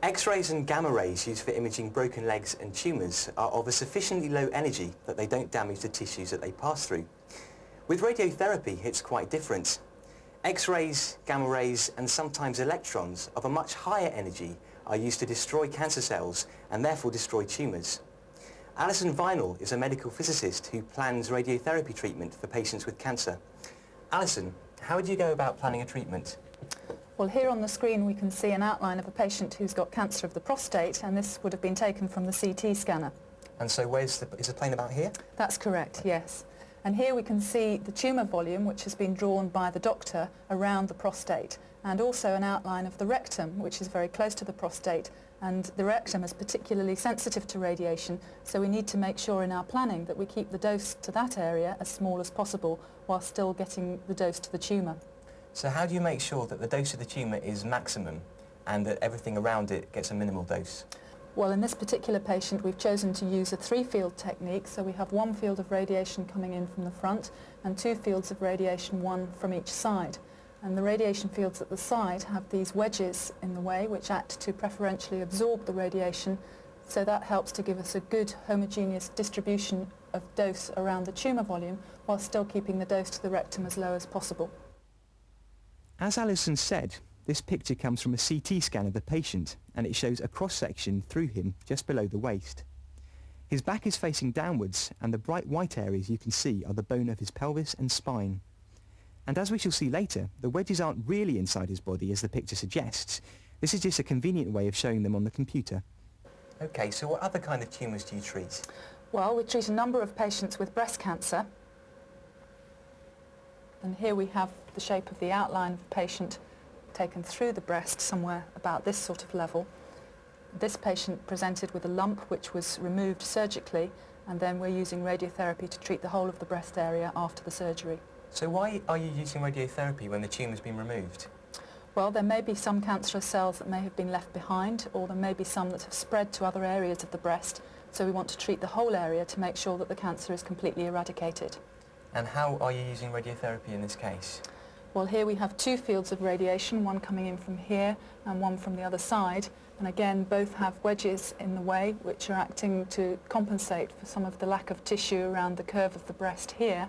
X-rays and gamma rays used for imaging broken legs and tumours are of a sufficiently low energy that they don't damage the tissues that they pass through. With radiotherapy, it's quite different. X-rays, gamma rays and sometimes electrons of a much higher energy are used to destroy cancer cells and therefore destroy tumours. Alison Vinell is a medical physicist who plans radiotherapy treatment for patients with cancer. Alison, how would you go about planning a treatment? Well, here on the screen we can see an outline of a patient who's got cancer of the prostate, and this would have been taken from the CT scanner. And so is the plane about here? That's correct, yes. And here we can see the tumour volume, which has been drawn by the doctor around the prostate, and also an outline of the rectum, which is very close to the prostate. And the rectum is particularly sensitive to radiation, so we need to make sure in our planning that we keep the dose to that area as small as possible while still getting the dose to the tumour. So how do you make sure that the dose of the tumour is maximum and that everything around it gets a minimal dose? Well, in this particular patient we've chosen to use a three-field technique, so we have one field of radiation coming in from the front and two fields of radiation, one from each side. And the radiation fields at the side have these wedges in the way which act to preferentially absorb the radiation, so that helps to give us a good homogeneous distribution of dose around the tumour volume while still keeping the dose to the rectum as low as possible. As Alison said, this picture comes from a CT scan of the patient, and it shows a cross-section through him just below the waist. His back is facing downwards, and the bright white areas you can see are the bone of his pelvis and spine. And as we shall see later, the wedges aren't really inside his body as the picture suggests. This is just a convenient way of showing them on the computer. OK, so what other kind of tumours do you treat? Well, we treat a number of patients with breast cancer. And here we have the shape of the outline of the patient taken through the breast somewhere about this sort of level. This patient presented with a lump which was removed surgically, and then we're using radiotherapy to treat the whole of the breast area after the surgery. So why are you using radiotherapy when the tumour's been removed? Well, there may be some cancerous cells that may have been left behind, or there may be some that have spread to other areas of the breast, so we want to treat the whole area to make sure that the cancer is completely eradicated. And how are you using radiotherapy in this case? Well, here we have two fields of radiation, one coming in from here and one from the other side. And again, both have wedges in the way, which are acting to compensate for some of the lack of tissue around the curve of the breast here.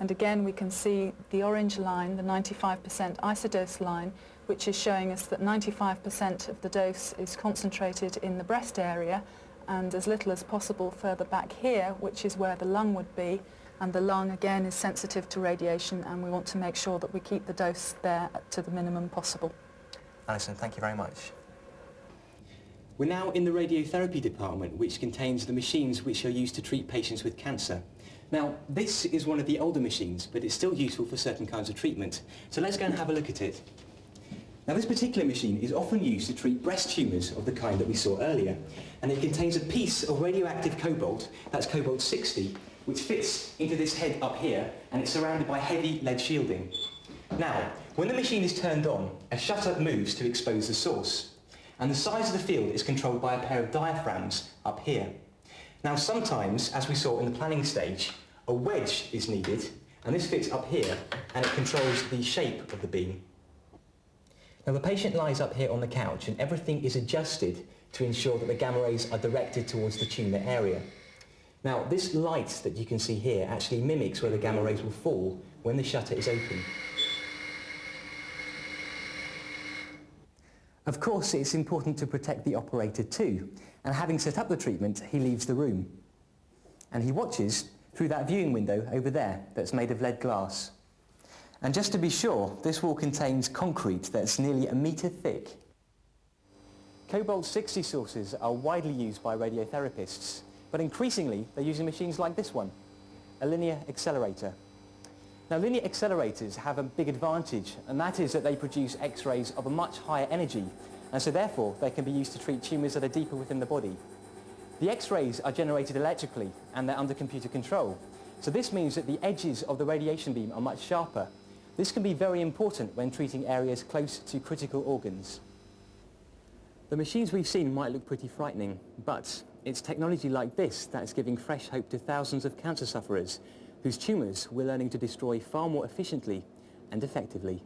And again, we can see the orange line, the 95% isodose line, which is showing us that 95% of the dose is concentrated in the breast area and as little as possible further back here, which is where the lung would be. And the lung, again, is sensitive to radiation, and we want to make sure that we keep the dose there to the minimum possible. Alison, thank you very much. We're now in the radiotherapy department, which contains the machines which are used to treat patients with cancer. Now, this is one of the older machines, but it's still useful for certain kinds of treatment. So let's go and have a look at it. Now, this particular machine is often used to treat breast tumours of the kind that we saw earlier, and it contains a piece of radioactive cobalt, that's cobalt-60, which fits into this head up here, and it's surrounded by heavy lead shielding. Now, when the machine is turned on, a shutter moves to expose the source, and the size of the field is controlled by a pair of diaphragms up here. Now, sometimes, as we saw in the planning stage, a wedge is needed, and this fits up here, and it controls the shape of the beam. Now, the patient lies up here on the couch, and everything is adjusted to ensure that the gamma rays are directed towards the tumour area. Now, this light that you can see here actually mimics where the gamma rays will fall when the shutter is open. Of course, it's important to protect the operator too, and having set up the treatment, he leaves the room. And he watches through that viewing window over there that's made of lead glass. And just to be sure, this wall contains concrete that's nearly 1 metre thick. Cobalt-60 sources are widely used by radiotherapists, but increasingly they're using machines like this one, a linear accelerator. Now, linear accelerators have a big advantage, and that is that they produce X-rays of a much higher energy, and so therefore they can be used to treat tumours that are deeper within the body. The X-rays are generated electrically, and they're under computer control, so this means that the edges of the radiation beam are much sharper. This can be very important when treating areas close to critical organs. The machines we've seen might look pretty frightening, but it's technology like this that's giving fresh hope to thousands of cancer sufferers whose tumours we're learning to destroy far more efficiently and effectively.